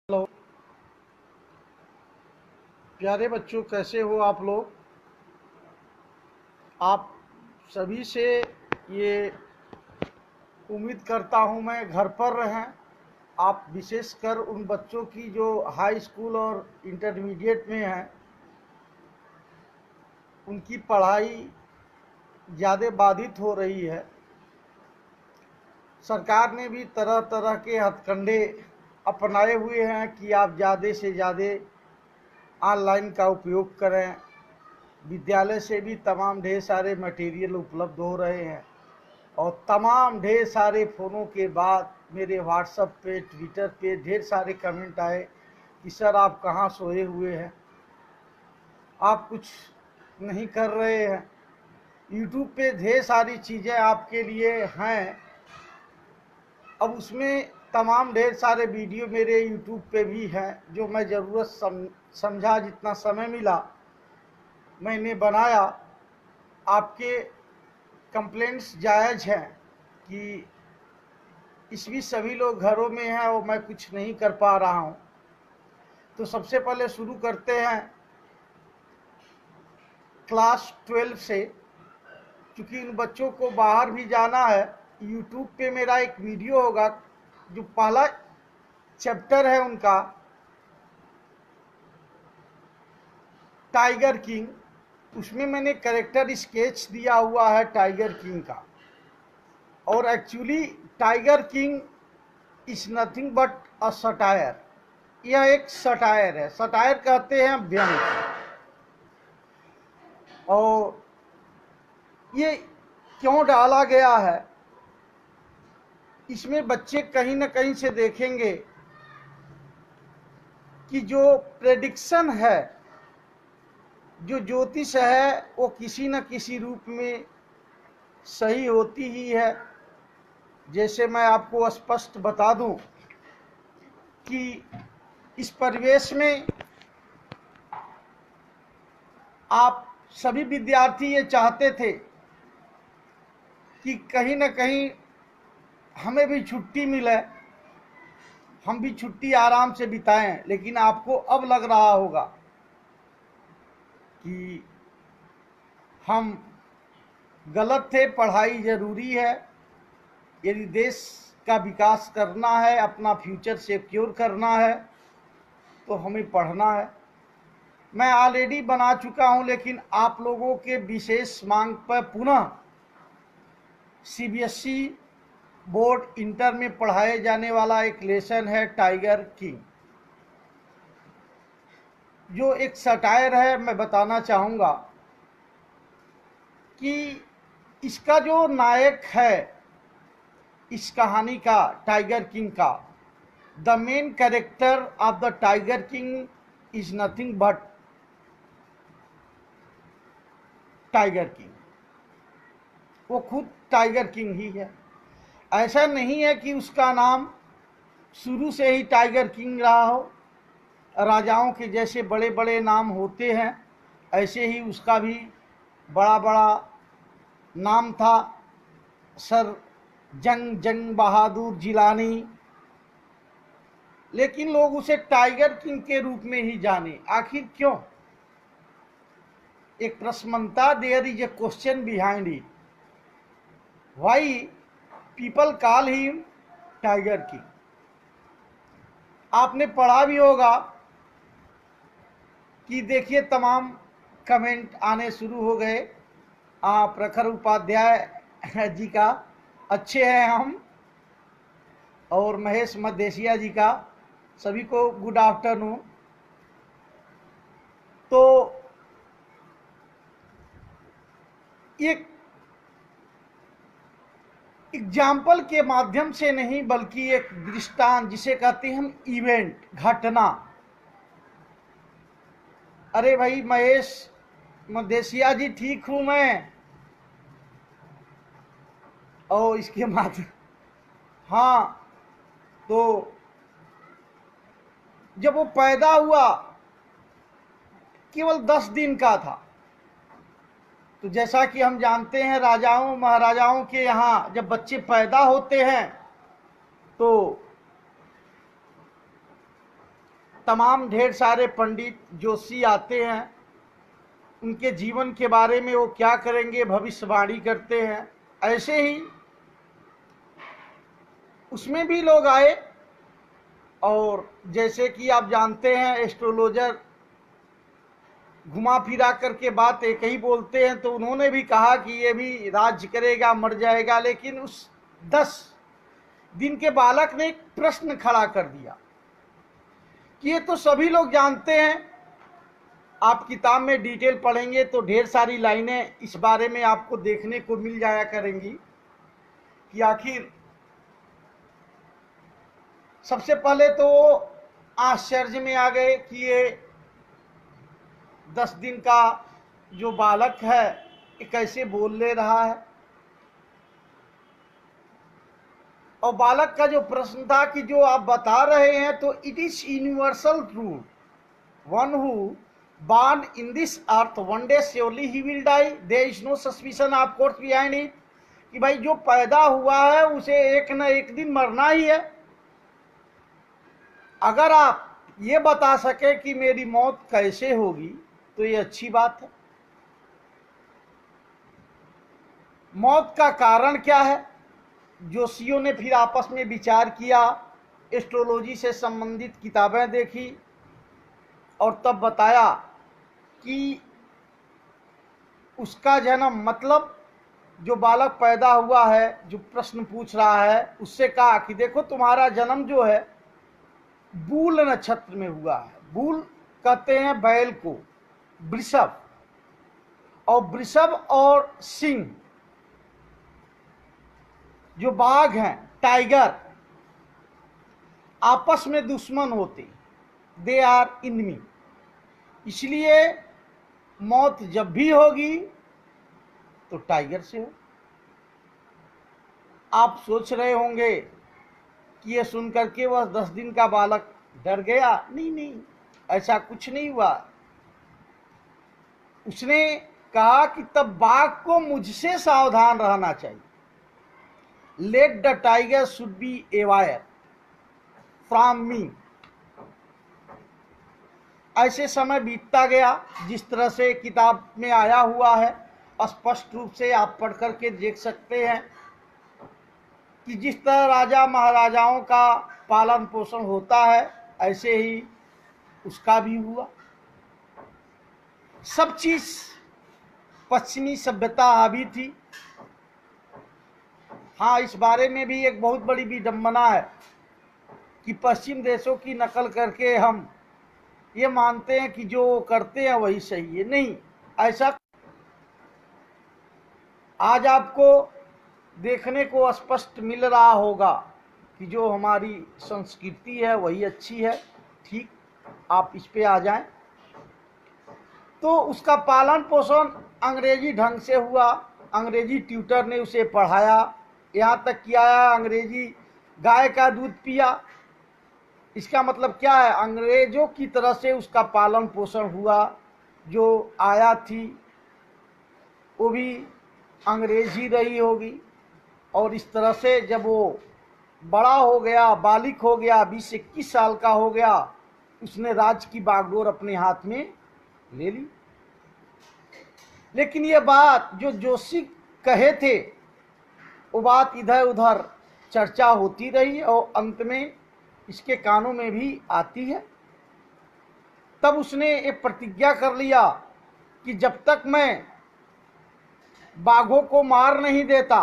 Hello प्यारे बच्चों, कैसे हो आप लोग। आप सभी से ये उम्मीद करता हूँ मैं घर पर रहें। आप विशेषकर उन बच्चों की जो हाई स्कूल और इंटरमीडिएट में हैं, उनकी पढ़ाई ज़्यादा बाधित हो रही है। सरकार ने भी तरह तरह के हथकंडे अपनाए हुए हैं कि आप ज़्यादा से ज़्यादा ऑनलाइन का उपयोग करें। विद्यालय से भी तमाम ढेर सारे मटेरियल उपलब्ध हो रहे हैं और तमाम ढेर सारे फ़ोनों के बाद मेरे व्हाट्सएप पे, ट्विटर पे ढेर सारे कमेंट आए कि सर आप कहाँ सोए हुए हैं, आप कुछ नहीं कर रहे हैं। यूट्यूब पे ढेर सारी चीज़ें आपके लिए हैं। अब उसमें तमाम ढेर सारे वीडियो मेरे यूट्यूब पे भी हैं जो मैं ज़रूरत समझा, जितना समय मिला मैंने बनाया। आपके कंप्लेंट्स जायज़ हैं कि इस भी सभी लोग घरों में हैं और मैं कुछ नहीं कर पा रहा हूँ। तो सबसे पहले शुरू करते हैं क्लास 12 से। क्योंकि इन बच्चों को बाहर भी जाना है, यूट्यूब पे मेरा एक वीडियो होगा जो पहला चैप्टर है उनका, टाइगर किंग। उसमें मैंने कैरेक्टर स्केच दिया हुआ है टाइगर किंग का। और actually tiger king is nothing but a satire. यह एक सटायर है। सटायर कहते हैं व्यंग। और ये क्यों डाला गया है, इसमें बच्चे कहीं ना कहीं से देखेंगे कि जो प्रेडिक्शन है, जो ज्योतिष है, वो किसी न किसी रूप में सही होती ही है। जैसे मैं आपको स्पष्ट बता दूं कि इस परिवेश में आप सभी विद्यार्थी ये चाहते थे कि कहीं न कहीं हमें भी छुट्टी मिले, हम भी छुट्टी आराम से बिताएं। लेकिन आपको अब लग रहा होगा कि हम गलत थे। पढ़ाई ज़रूरी है। यदि देश का विकास करना है, अपना फ्यूचर सिक्योर करना है, तो हमें पढ़ना है। मैं ऑलरेडी बना चुका हूं, लेकिन आप लोगों के विशेष मांग पर पुनः सीबीएसई बोर्ड इंटर में पढ़ाए जाने वाला एक लेसन है टाइगर किंग, जो एक सटायर है। मैं बताना चाहूँगा कि इसका जो नायक है इस कहानी का, टाइगर किंग का, the main character of the tiger king is nothing but tiger king. वो खुद टाइगर किंग ही है। ऐसा नहीं है कि उसका नाम शुरू से ही टाइगर किंग रहा हो। राजाओं के जैसे बड़े बड़े नाम होते हैं, ऐसे ही उसका भी बड़ा बड़ा नाम था। सर जंग बहादुर जिलानी। लेकिन लोग उसे टाइगर किंग के रूप में ही जाने। आखिर क्यों? एक प्रश्न बनता, there is a question behind it, why people call him tiger king. आपने पढ़ा भी होगा कि देखिए तमाम कमेंट आने शुरू हो गए। प्रखर उपाध्याय जी का अच्छे हैं हम, और महेश मदेशिया जी का, सभी को गुड आफ्टरनून। तो एक एग्जाम्पल के माध्यम से नहीं, बल्कि एक दृष्टांत, जिसे कहते हैं हम इवेंट, घटना। अरे भाई महेश मदेशिया जी, ठीक हूं मैं। और इसके बाद हाँ, तो जब वो पैदा हुआ केवल 10 दिन का था। तो जैसा कि हम जानते हैं, राजाओं महाराजाओं के यहाँ जब बच्चे पैदा होते हैं तो तमाम ढेर सारे पंडित जोशी आते हैं, उनके जीवन के बारे में वो क्या करेंगे भविष्यवाणी करते हैं। ऐसे ही उसमें भी लोग आए, और जैसे कि आप जानते हैं एस्ट्रोलॉजर घुमा फिरा करके बात एक ही बोलते हैं, तो उन्होंने भी कहा कि ये भी राज्य करेगा, मर जाएगा। लेकिन उस 10 दिन के बालक ने एक प्रश्न खड़ा कर दिया कि ये तो सभी लोग जानते हैं, आप किताब में डिटेल पढ़ेंगे तो ढेर सारी लाइनें इस बारे में आपको देखने को मिल जाया करेंगी कि आखिर सबसे पहले तो आश्चर्य में आ गए कि ये 10 दिन का जो बालक है ये कैसे बोल ले रहा है। और बालक का जो प्रश्न था कि जो आप बता रहे हैं तो it is universal truth, one who born in this earth one day surely he will die, there is no suspicion of course behind it, कि भाई जो पैदा हुआ है उसे एक न एक दिन मरना ही है। अगर आप ये बता सके कि मेरी मौत कैसे होगी तो ये अच्छी बात है। मौत का कारण क्या है? जोशियों ने फिर आपस में विचार किया, एस्ट्रोलॉजी से संबंधित किताबें देखी और तब बताया कि उसका जन्म, मतलब जो बालक पैदा हुआ है, जो प्रश्न पूछ रहा है, उससे कहा कि देखो तुम्हारा जन्म जो है बूल नक्षत्र में हुआ है। बूल कहते हैं बैल को, वृषभ, और वृषभ और सिंह जो बाघ हैं, टाइगर, आपस में दुश्मन होते, दे आर इनमी। इसलिए मौत जब भी होगी तो टाइगर से हो। आप सोच रहे होंगे कि ये सुनकर के वह 10 दिन का बालक डर गया। नहीं नहीं, ऐसा कुछ नहीं हुआ। उसने कहा कि तब बाघ को मुझसे सावधान रहना चाहिए। Let the tiger should be aware from me. ऐसे समय बीतता गया, जिस तरह से किताब में आया हुआ है स्पष्ट रूप से आप पढ़ करके देख सकते हैं कि जिस तरह राजा महाराजाओं का पालन पोषण होता है ऐसे ही उसका भी हुआ। सब चीज पश्चिमी सभ्यता हावी थी। हाँ, इस बारे में भी एक बहुत बड़ी विडंबना है कि पश्चिम देशों की नकल करके हम ये मानते हैं कि जो करते हैं वही सही है। नहीं, ऐसा आज आपको देखने को स्पष्ट मिल रहा होगा कि जो हमारी संस्कृति है वही अच्छी है। ठीक, आप इस पे आ जाएं तो उसका पालन पोषण अंग्रेजी ढंग से हुआ। अंग्रेजी ट्यूटर ने उसे पढ़ाया, यहाँ तक किया अंग्रेजी गाय का दूध पिया। इसका मतलब क्या है? अंग्रेजों की तरह से उसका पालन पोषण हुआ। जो आया थी वो भी अंग्रेज ही रही होगी। और इस तरह से जब वो बड़ा हो गया, बालिक हो गया, 20-21 साल का हो गया, उसने राज की बागडोर अपने हाथ में ले ली। लेकिन ये बात जो जोशी कहे थे वो बात इधर उधर चर्चा होती रही और अंत में इसके कानों में भी आती है। तब उसने एक प्रतिज्ञा कर लिया कि जब तक मैं बाघों को मार नहीं देता,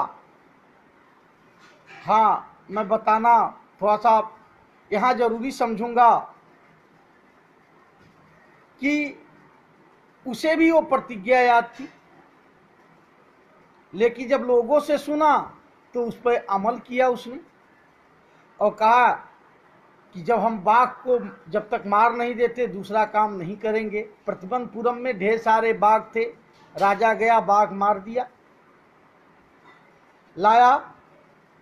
हाँ मैं बताना थोड़ा सा यहाँ जरूरी समझूंगा कि उसे भी वो प्रतिज्ञा याद थी, लेकिन जब लोगों से सुना तो उस पर अमल किया उसने और कहा कि जब हम बाघ को जब तक मार नहीं देते दूसरा काम नहीं करेंगे। प्रतिबंधपुरम में ढेर सारे बाघ थे, राजा गया, बाघ मार दिया, लाया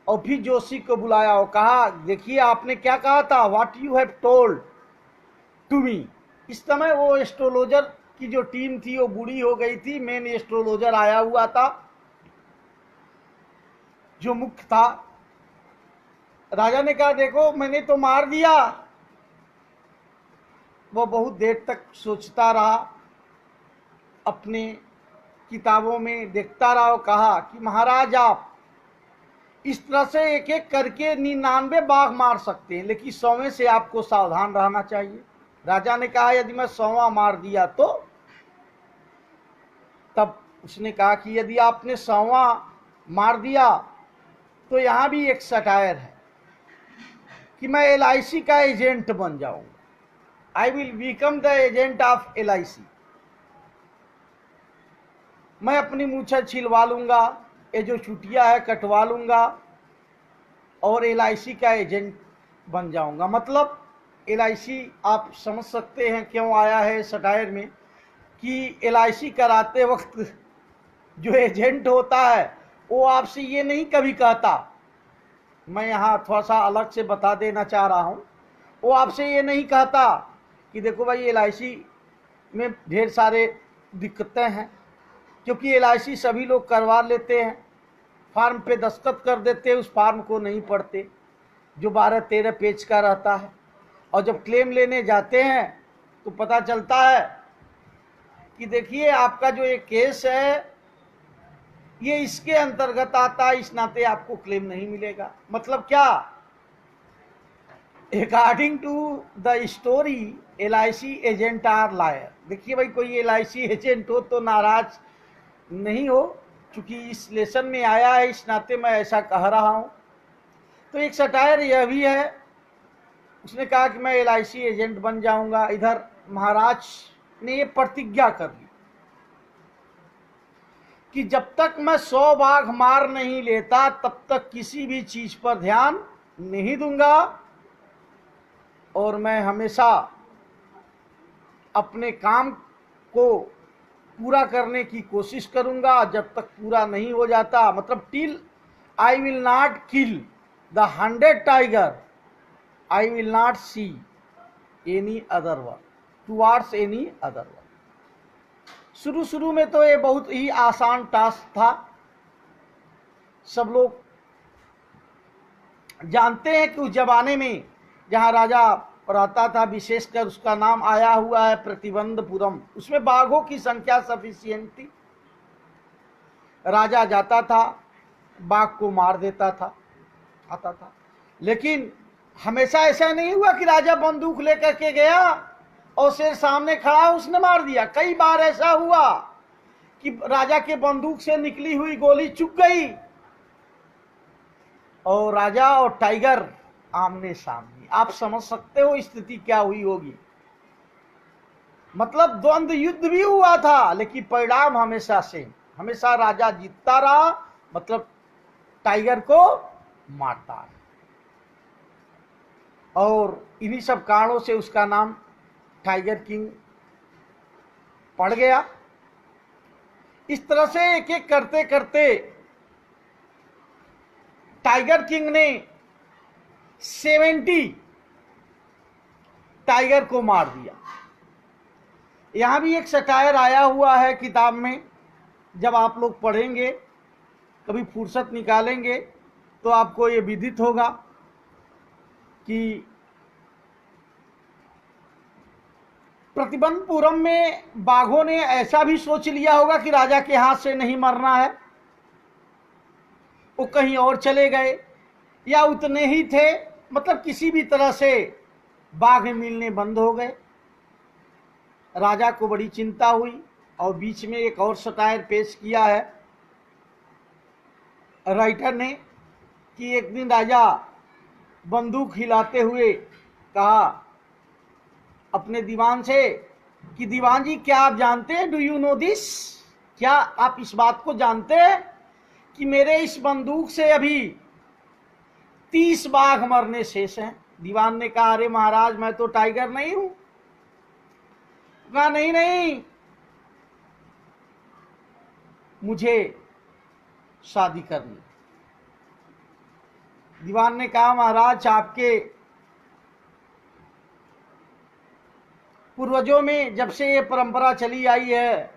और फिर जोशी को बुलाया और कहा देखिए आपने क्या कहा था, what you have told to me. इस समय वो एस्ट्रोलॉजर की जो टीम थी वो बूढ़ी हो गई थी, मेन एस्ट्रोलॉजर आया हुआ था जो मुख्य था। राजा ने कहा देखो मैंने तो मार दिया, वो बहुत देर तक सोचता रहा, अपने किताबों में देखता रहा और कहा कि महाराज आप इस तरह से एक एक करके 99 बाघ मार सकते हैं, लेकिन 100वें से आपको सावधान रहना चाहिए। राजा ने कहा यदि मैं 100वां मार दिया तो? तब उसने कहा कि यदि आपने 100वां मार दिया तो यहां भी एक सटायर है कि मैं LIC का एजेंट बन जाऊंगा। I will become the agent of LIC। मैं अपनी मूछें छिलवा लूंगा, ये जो चुटिया है कटवा लूंगा और LIC का एजेंट बन जाऊंगा। मतलब LIC आप समझ सकते हैं क्यों आया है सटायर में, कि LIC कराते वक्त जो एजेंट होता है वो आपसे ये नहीं कभी कहता, मैं यहाँ थोड़ा सा अलग से बता देना चाह रहा हूँ, वो आपसे ये नहीं कहता कि देखो भाई LIC में ढेर सारे दिक्कतें हैं, क्योंकि LIC सभी लोग करवा लेते हैं, फार्म पे दस्तखत कर देते हैं, उस फार्म को नहीं पढ़ते जो 12-13 पेज का रहता है, और जब क्लेम लेने जाते हैं तो पता चलता है कि देखिए आपका जो ये केस है ये इसके अंतर्गत आता है, इस नाते आपको क्लेम नहीं मिलेगा। मतलब क्या? According to the story LIC agent are liar. देखिए भाई कोई LIC एजेंट हो तो नाराज नहीं हो, चूंकि इस लेसन में आया है इस नाते मैं ऐसा कह रहा हूं। तो एक सटायर यह भी है, उसने कहा कि मैं LIC एजेंट बन जाऊंगा। इधर महाराज ने ये प्रतिज्ञा कर ली कि जब तक मैं 100 बाघ मार नहीं लेता तब तक किसी भी चीज पर ध्यान नहीं दूंगा, और मैं हमेशा अपने काम को पूरा करने की कोशिश करूंगा जब तक पूरा नहीं हो जाता। मतलब till I will not kill the 100 tiger I will not see any other one towards any other one. शुरू में तो ये बहुत ही आसान टास्क था, सब लोग जानते हैं कि उस जमाने में जहाँ राजा रहता था, विशेषकर उसका नाम आया हुआ है प्रतिबंधपुरम, उसमें बाघों की संख्या सफिशिएंट थी। राजा जाता था, बाघ को मार देता था, आता था। लेकिन हमेशा ऐसा नहीं हुआ कि राजा बंदूक लेकर के गया और शेर सामने खड़ा उसने मार दिया। कई बार ऐसा हुआ कि राजा के बंदूक से निकली हुई गोली चुक गई और राजा और टाइगर आमने सामने। आप समझ सकते हो स्थिति क्या हुई होगी। मतलब द्वंद्व युद्ध भी हुआ था, लेकिन परिणाम हमेशा सेम, हमेशा राजा जीतता रहा, मतलब टाइगर को मारता है। और इन्हीं सब कारणों से उसका नाम टाइगर किंग पड़ गया। इस तरह से एक एक करते करते टाइगर किंग ने 70 टाइगर को मार दिया। यहां भी एक सटायर आया हुआ है किताब में, जब आप लोग पढ़ेंगे कभी फुर्सत निकालेंगे तो आपको ये विदित होगा कि प्रतिबंधपुरम में बाघों ने ऐसा भी सोच लिया होगा कि राजा के हाथ से नहीं मरना है, वो कहीं और चले गए या उतने ही थे, मतलब किसी भी तरह से बाघ मिलने बंद हो गए। राजा को बड़ी चिंता हुई और बीच में एक और सटायर पेश किया है राइटर ने कि एक दिन राजा बंदूक हिलाते हुए कहा अपने दीवान से कि दीवान जी क्या आप जानते हैं, डू यू नो दिस, क्या आप इस बात को जानते हैं कि मेरे इस बंदूक से अभी 30 बाघ मरने शेष हैं। दीवान ने कहा अरे महाराज मैं तो टाइगर नहीं हूं। कहा नहीं नहीं, मुझे शादी करनी। दीवान ने कहा महाराज आपके पूर्वजों में जब से ये परंपरा चली आई है,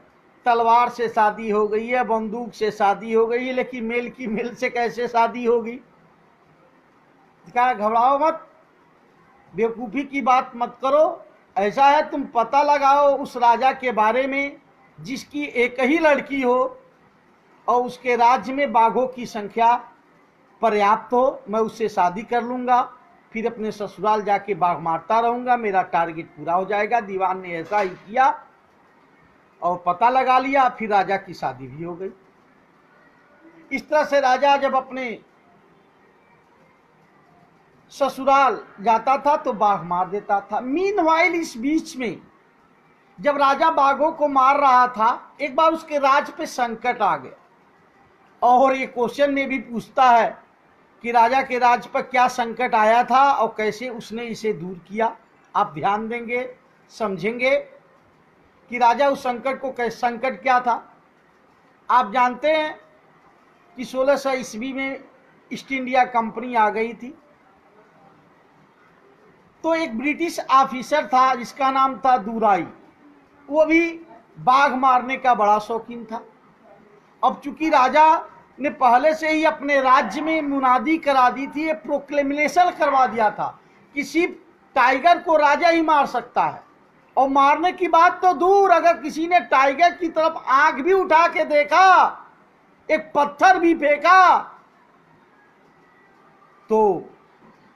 तलवार से शादी हो गई है, बंदूक से शादी हो गई है, लेकिन मेल की मेल से कैसे शादी होगी। कहा घबराओ मत, बेवकूफ़ी की बात मत करो, ऐसा है तुम पता लगाओ उस राजा के बारे में जिसकी एक ही लड़की हो और उसके राज्य में बाघों की संख्या पर्याप्त हो, मैं उससे शादी कर लूंगा, फिर अपने ससुराल जाके बाघ मारता रहूंगा, मेरा टारगेट पूरा हो जाएगा। दीवान ने ऐसा ही किया और पता लगा लिया, फिर राजा की शादी भी हो गई। इस तरह से राजा जब अपने ससुराल जाता था तो बाघ मार देता था। मीनवाइल इस बीच में जब राजा बाघों को मार रहा था, एक बार उसके राज पे संकट आ गया और ये क्वेश्चन में भी पूछता है कि राजा के राज पर क्या संकट आया था और कैसे उसने इसे दूर किया। आप ध्यान देंगे, समझेंगे कि राजा उस संकट को कैसे, संकट क्या था। आप जानते हैं कि 1600 ईस्वी में ईस्ट इंडिया कंपनी आ गई थी, तो एक ब्रिटिश ऑफिसर था जिसका नाम था दुराई, वो भी बाघ मारने का बड़ा शौकीन था। अब चूंकि राजा ने पहले से ही अपने राज्य में मुनादी करा दी थी, ये प्रोक्लेमेशन करवा दिया था कि सिर्फ टाइगर को राजा ही मार सकता है, और मारने की बात तो दूर, अगर किसी ने टाइगर की तरफ आंख भी उठा के देखा, एक पत्थर भी फेंका, तो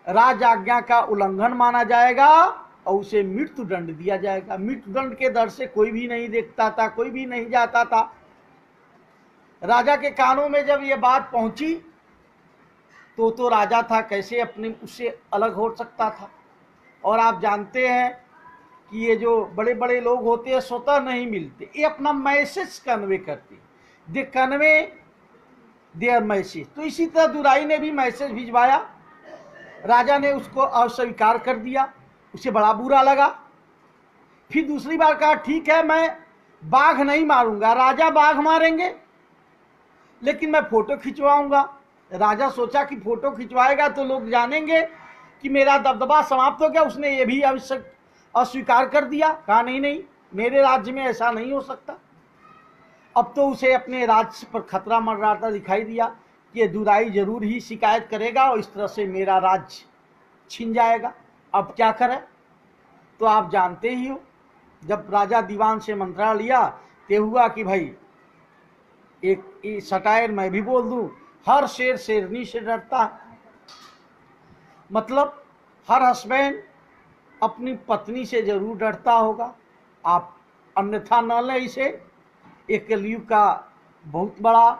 राज आज्ञा का उल्लंघन माना जाएगा और उसे मृत्यु दंड दिया जाएगा। मृत्यु दंड के डर से कोई भी नहीं देखता था, कोई भी नहीं जाता था। राजा के कानों में जब ये बात पहुंची तो राजा था, कैसे अपने उससे अलग हो सकता था। और आप जानते हैं कि ये जो बड़े बड़े लोग होते हैं स्वतः नहीं मिलते, ये अपना मैसेज कन्वे करते, दे कन्वे देयर मैसेज। तो इसी तरह दुराई ने भी मैसेज भिजवाया, राजा ने उसको अस्वीकार कर दिया, उसे बड़ा बुरा लगा। फिर दूसरी बार कहा ठीक है मैं बाघ नहीं मारूंगा, राजा बाघ मारेंगे लेकिन मैं फोटो खिंचवाऊंगा। राजा सोचा कि फोटो खिंचवाएगा तो लोग जानेंगे कि मेरा दबदबा समाप्त हो गया, उसने ये भी अस्वीकार कर दिया। कहा नहीं नहीं, मेरे राज्य में ऐसा नहीं हो सकता। अब तो उसे अपने राज्य पर खतरा मंडराता दिखाई दिया कि दुराई जरूर ही शिकायत करेगा और इस तरह से मेरा राज्य छिन जाएगा। अब क्या करें, तो आप जानते ही हो, जब राजा दीवान से मंत्रणा लिया तो हुआ कि भाई एक सटायर मैं भी बोल दूं, हर शेर शेरनी से डरता है। मतलब हर हस्बैंड अपनी पत्नी से जरूर डरता होगा, आप अन्यथा न लें इसे। एक कलयुग का बहुत बड़ा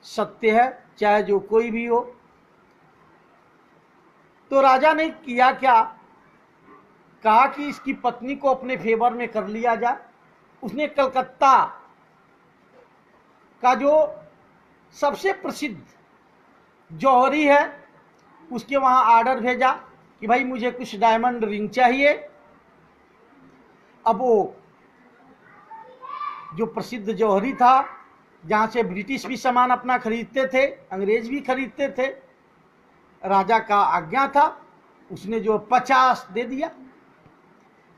सत्य है, चाहे जो कोई भी हो। तो राजा ने किया क्या, कहा कि इसकी पत्नी को अपने फेवर में कर लिया जाए। उसने कलकत्ता का जो सबसे प्रसिद्ध जौहरी है उसके वहां ऑर्डर भेजा कि भाई मुझे कुछ डायमंड रिंग चाहिए। अब वो जो प्रसिद्ध जौहरी था, जहां से ब्रिटिश भी सामान अपना खरीदते थे, अंग्रेज भी खरीदते थे, राजा का आज्ञा था, उसने जो 50 दे दिया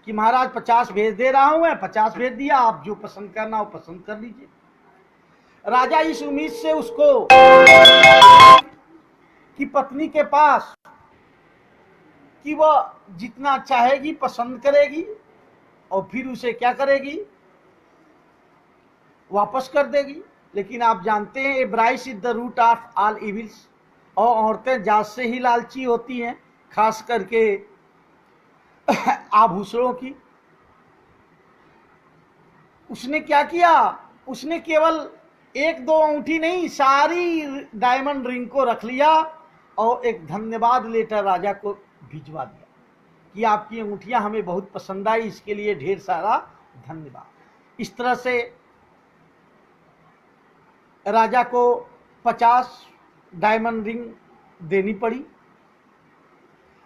कि महाराज 50 भेज दे रहा हूं मैं, 50 भेज दिया, आप जो पसंद करना वो पसंद कर लीजिए। राजा इस उम्मीद से उसको कि पत्नी के पास कि वह जितना चाहेगी पसंद करेगी और फिर उसे क्या करेगी, वापस कर देगी। लेकिन आप जानते हैं avarice is the root of all evils, और औरतें जात से ही लालची होती हैं, खास करके आभूषणों की। उसने क्या किया, उसने केवल एक दो अंगूठी नहीं, सारी डायमंड रिंग को रख लिया और एक धन्यवाद लेटर राजा को भिजवा दिया कि आपकी अंगूठियां हमें बहुत पसंद आई, इसके लिए ढेर सारा धन्यवाद। इस तरह से राजा को 50 डायमंड रिंग देनी पड़ी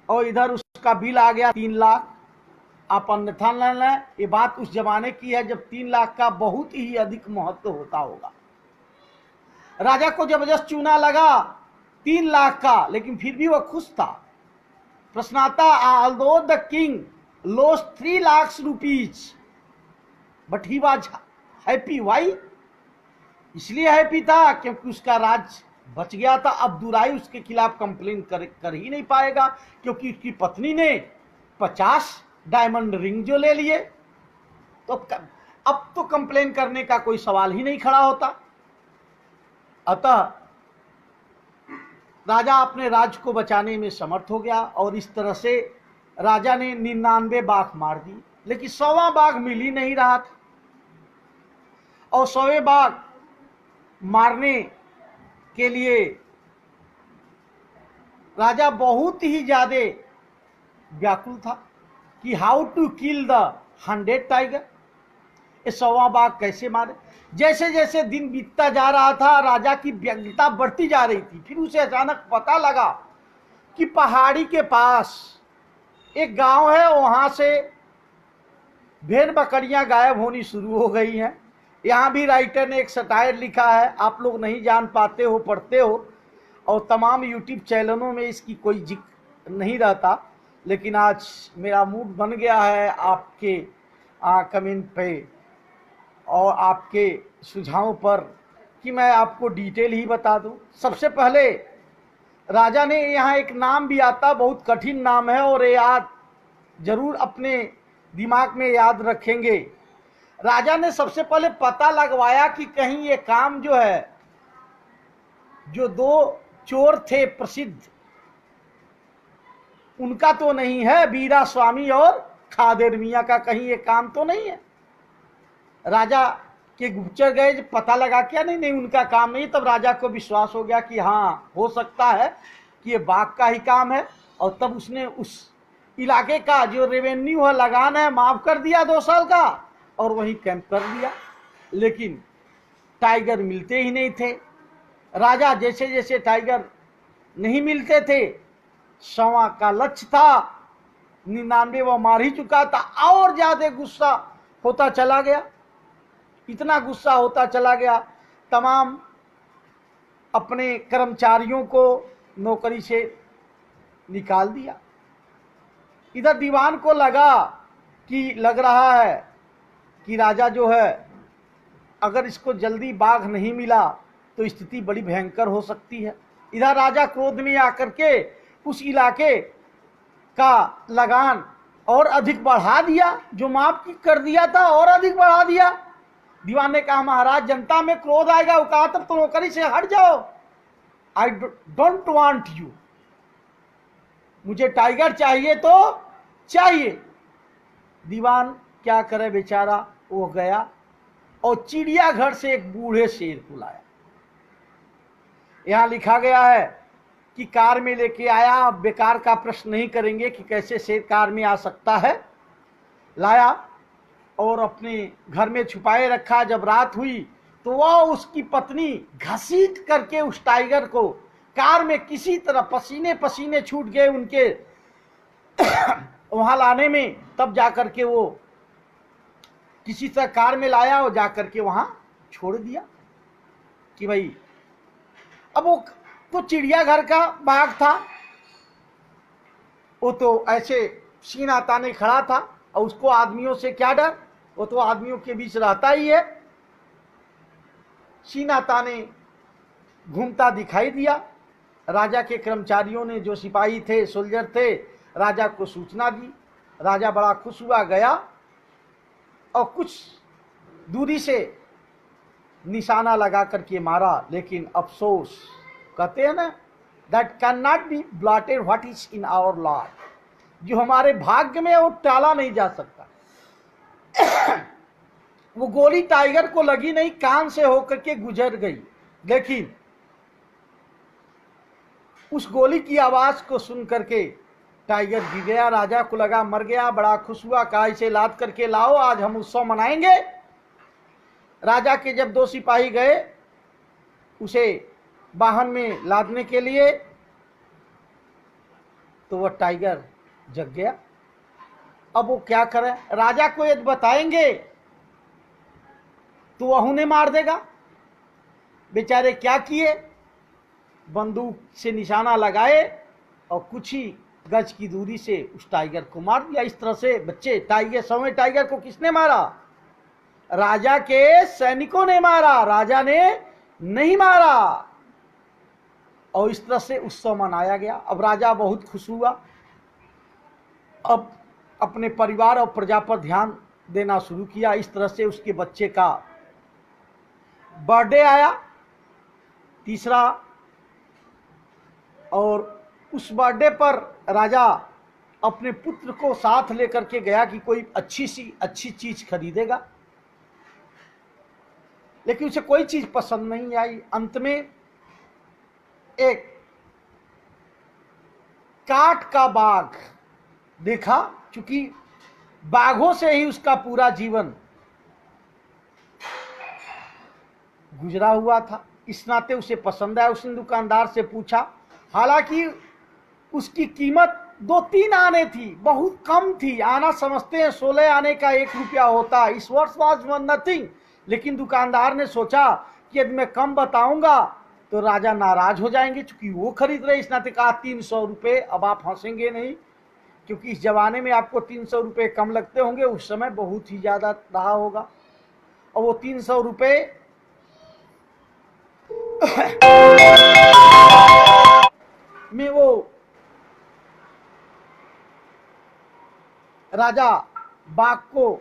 और इधर उसका बिल आ गया 3 लाख। आप अन्यथा न लें, ये बात उस जमाने की है जब 3 लाख का बहुत ही अधिक महत्व होता होगा। राजा को जबरदस्त चूना लगा 3 लाख का, लेकिन फिर भी वह खुश था। प्रश्न आता, although the king lost 3 lakh rupees but he was happy. Why? इसलिए हैप्पी था क्योंकि उसका राज बच गया था। अब दुराई उसके खिलाफ कंप्लेन कर ही नहीं पाएगा, क्योंकि उसकी पत्नी ने 50 डायमंड रिंग जो ले लिए, तो अब तो कंप्लेन करने का कोई सवाल ही नहीं खड़ा होता। अतः राजा अपने राज्य को बचाने में समर्थ हो गया और इस तरह से राजा ने 99 बाघ मार दी, लेकिन 100वां बाघ मिल ही नहीं रहा था। और 100वें बाघ मारने के लिए राजा बहुत ही ज्यादा व्याकुल था कि how to kill the 100 tiger, ये 100वां बाघ कैसे मारे। जैसे जैसे दिन बीतता जा रहा था राजा की व्यग्रता बढ़ती जा रही थी। फिर उसे अचानक पता लगा कि पहाड़ी के पास एक गांव है, वहां से भेड़ बकरियां गायब होनी शुरू हो गई हैं। यहाँ भी राइटर ने एक सटायर लिखा है, आप लोग नहीं जान पाते हो, पढ़ते हो, और तमाम यूट्यूब चैनलों में इसकी कोई जिक्र नहीं रहता, लेकिन आज मेरा मूड बन गया है आपके कमेंट पे और आपके सुझावों पर कि मैं आपको डिटेल ही बता दूं। सबसे पहले राजा ने, यहाँ एक नाम भी आता, बहुत कठिन नाम है और ये याद जरूर अपने दिमाग में याद रखेंगे। राजा ने सबसे पहले पता लगवाया कि कहीं ये काम जो है, जो 2 चोर थे प्रसिद्ध, उनका तो नहीं है, वीरा स्वामी और खादेर मियां का कहीं ये काम तो नहीं है। राजा के गुप्तचर गए, पता लगा क्या, नहीं नहीं उनका काम नहीं। तब राजा को विश्वास हो गया कि हाँ हो सकता है कि ये बाघ का ही काम है, और तब उसने उस इलाके का जो रेवेन्यू है, लगान है, माफ कर दिया 2 साल का, और वहीं कैंप कर दिया। लेकिन टाइगर मिलते ही नहीं थे। राजा जैसे जैसे टाइगर नहीं मिलते थे, 100वां का लक्ष्य था, 99 वो मार ही चुका था, और ज्यादा गुस्सा होता चला गया। इतना गुस्सा होता चला गया, तमाम अपने कर्मचारियों को नौकरी से निकाल दिया। इधर दीवान को लग रहा है कि राजा जो है, अगर इसको जल्दी बाघ नहीं मिला तो स्थिति बड़ी भयंकर हो सकती है। इधर राजा क्रोध में आकर के उस इलाके का लगान और अधिक बढ़ा दिया, जो माफ कर दिया था और अधिक बढ़ा दिया। दीवान ने कहा महाराज जनता में क्रोध आएगा, वो कहा तब तो नौकरी से हट जाओ, आई डोंट वांट यू, मुझे टाइगर चाहिए तो चाहिए। दीवान क्या करे बेचारा, वो गया और चिड़ियाघर से एक बूढ़े शेर को लाया। यहां लिखा गया है कि कार में लेके आया। अब बेकार का प्रश्न नहीं करेंगे कि कैसे शेर कार में आ सकता है। लाया और अपने घर में छुपाए रखा। जब रात हुई तो वह उसकी पत्नी घसीट करके उस टाइगर को कार में किसी तरह, पसीने पसीने छूट गए उनके वहां लाने में, तब जाकर के वो किसी तरह कार में लाया और जाकर के वहां छोड़ दिया कि भाई। अब वो तो चिड़ियाघर का बाघ था, वो तो ऐसे सीना ताने खड़ा था, और उसको आदमियों से क्या डर, वो तो आदमियों के बीच रहता ही है। सीना ताने घूमता दिखाई दिया। राजा के कर्मचारियों ने, जो सिपाही थे, सोल्जर थे, राजा को सूचना दी। राजा बड़ा खुश हुआ, गया और कुछ दूरी से निशाना लगा करके मारा। लेकिन अफसोस, कहते हैं ना, that can not be blotted what is in our lord, जो हमारे भाग्य में वो टाला नहीं जा सकता। वो गोली टाइगर को लगी नहीं, कान से होकर के गुजर गई, लेकिन उस गोली की आवाज को सुन करके टाइगर गिर गया। राजा को लगा मर गया, बड़ा खुश हुआ, कहा इसे लाद करके लाओ, आज हम उत्सव मनाएंगे। राजा के जब 2 सिपाही गए उसे वाहन में लादने के लिए, तो वह टाइगर जग गया। अब वो क्या करें, राजा को यदि बताएंगे तो वह उन्हें मार देगा। बेचारे क्या किए, बंदूक से निशाना लगाए और कुछ ही गज की दूरी से उस टाइगर को मार दिया। इस तरह से बच्चे, टाइगर, 100वें टाइगर को किसने मारा, राजा के सैनिकों ने मारा, राजा ने नहीं मारा। और इस तरह से उत्सव मनाया गया। अब राजा बहुत खुश हुआ। अब अपने परिवार और प्रजा पर ध्यान देना शुरू किया। इस तरह से उसके बच्चे का बर्थडे आया, तीसरा, और उस बर्थडे पर राजा अपने पुत्र को साथ लेकर के गया कि कोई अच्छी चीज खरीदेगा, लेकिन उसे कोई चीज पसंद नहीं आई। अंत में एक काठ का बाघ देखा, क्योंकि बाघों से ही उसका पूरा जीवन गुजरा हुआ था, इस नाते उसे पसंद आया। उसने दुकानदार से पूछा, हालांकि उसकी कीमत 2-3 आने थी, बहुत कम थी। आना समझते हैं 16 आने का 1 रुपया होता है, इस वर्ष वॉज नथिंग। लेकिन दुकानदार ने सोचा कि यदि मैं कम बताऊंगा तो राजा नाराज हो जाएंगे, क्योंकि वो खरीद रहे। इस नाते कहा 300 रुपये। अब आप हंसेंगे नहीं, क्योंकि इस जमाने में आपको 300 रुपये कम लगते होंगे, उस समय बहुत ही ज्यादा रहा होगा। और वो 300 रुपये में वो राजा बाघ को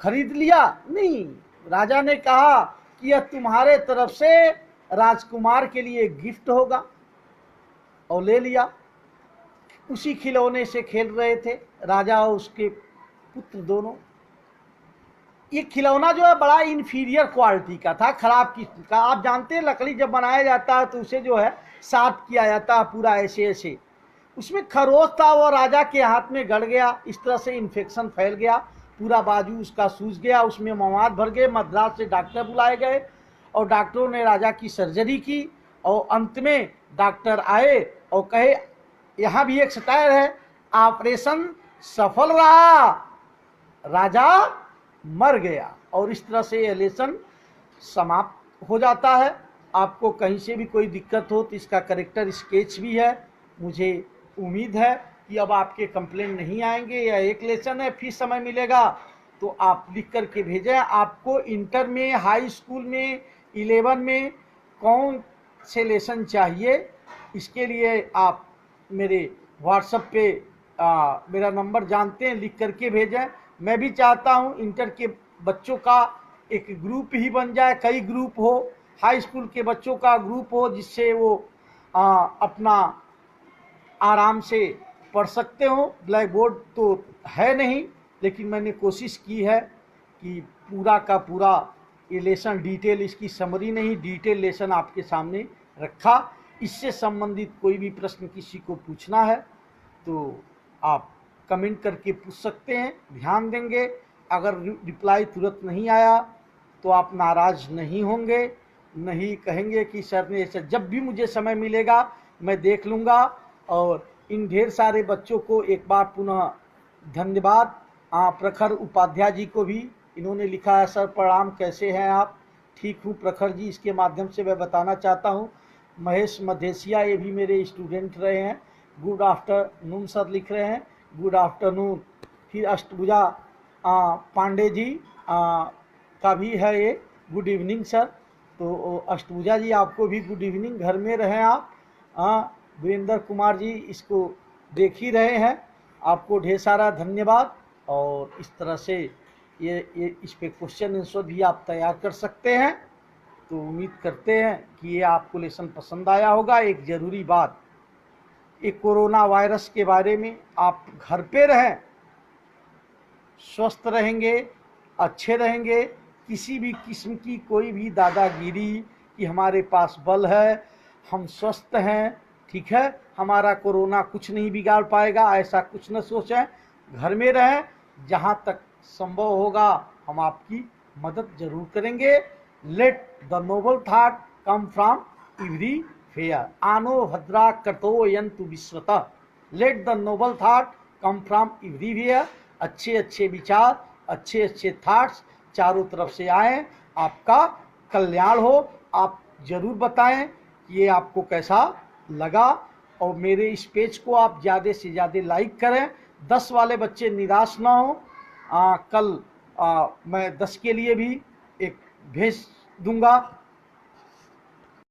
खरीद लिया। नहीं, राजा ने कहा कि यह तुम्हारे तरफ से राजकुमार के लिए गिफ्ट होगा, और ले लिया। उसी खिलौने से खेल रहे थे राजा और उसके पुत्र दोनों। ये खिलौना जो है बड़ा इंफीरियर क्वालिटी का था, खराब किस्म का। आप जानते हैं लकड़ी जब बनाया जाता है तो उसे जो है साफ किया जाता है पूरा ऐसे ऐसे। उसमें खरोच था, वो राजा के हाथ में गड़ गया, इस तरह से इन्फेक्शन फैल गया, पूरा बाजू उसका सूज गया, उसमें मवाद भर गए। मद्रास से डॉक्टर बुलाए गए और डॉक्टरों ने राजा की सर्जरी की, और अंत में डॉक्टर आए और कहे यहाँ भी एक सटायर है, ऑपरेशन सफल रहा, राजा मर गया। और इस तरह से यह लेसन समाप्त हो जाता है। आपको कहीं से भी कोई दिक्कत हो तो इसका करेक्टर स्केच भी है। मुझे उम्मीद है कि अब आपके कंप्लेन नहीं आएंगे। यह एक लेसन है, फिर समय मिलेगा तो आप लिख करके भेजें। आपको इंटर में, हाई स्कूल में, 11 में कौन से लेसन चाहिए, इसके लिए आप मेरे व्हाट्सएप पे मेरा नंबर जानते हैं, लिख करके भेजें। मैं भी चाहता हूं इंटर के बच्चों का एक ग्रुप ही बन जाए, कई ग्रुप हो, हाई स्कूल के बच्चों का ग्रुप हो, जिससे वो अपना आराम से पढ़ सकते हो। ब्लैक बोर्ड तो है नहीं, लेकिन मैंने कोशिश की है कि पूरा का पूरा ये लेसन डिटेल, इसकी समरी नहीं, डिटेल लेसन आपके सामने रखा। इससे संबंधित कोई भी प्रश्न किसी को पूछना है तो आप कमेंट करके पूछ सकते हैं, ध्यान देंगे। अगर रिप्लाई तुरंत नहीं आया तो आप नाराज़ नहीं होंगे, नहीं कहेंगे कि सर ने ऐसा। जब भी मुझे समय मिलेगा मैं देख लूँगा। और इन ढेर सारे बच्चों को एक बार पुनः धन्यवाद। प्रखर उपाध्याय जी को भी, इन्होंने लिखा है, सर प्रणाम, कैसे हैं आप? ठीक हूँ प्रखर जी। इसके माध्यम से मैं बताना चाहता हूँ, महेश मधेसिया ये भी मेरे स्टूडेंट रहे हैं। गुड आफ्टरनून सर लिख रहे हैं, गुड आफ्टरनून। फिर अष्टभुजा पांडे जी का भी है ये, गुड इवनिंग सर। तो अष्टभुजा जी आपको भी गुड इवनिंग, घर में रहें आप। वीरेंद्र कुमार जी इसको देख ही रहे हैं, आपको ढेर सारा धन्यवाद। और इस तरह से ये इस पे क्वेश्चन आंसर भी आप तैयार कर सकते हैं। तो उम्मीद करते हैं कि ये आपको लेसन पसंद आया होगा। एक ज़रूरी बात, एक कोरोना वायरस के बारे में, आप घर पे रहें, स्वस्थ रहेंगे, अच्छे रहेंगे। किसी भी किस्म की कोई भी दादागिरी कि हमारे पास बल है, हम स्वस्थ हैं, ठीक है, हमारा कोरोना कुछ नहीं बिगाड़ पाएगा, ऐसा कुछ न सोचें। घर में रहें, जहाँ तक संभव होगा हम आपकी मदद जरूर करेंगे। Let the noble thought come from every fair, आनो भद्रा कर्तो यंतु विश्वतः। Let the noble thought come from every fair. अच्छे अच्छे विचार, अच्छे अच्छे थॉट्स चारों तरफ से आए, आपका कल्याण हो। आप जरूर बताएं कि ये आपको कैसा लगा, और मेरे इस पेज को आप ज़्यादा से ज़्यादा लाइक करें। 10 वाले बच्चे निराश ना हो। कल मैं 10 के लिए भी एक भेज दूंगा।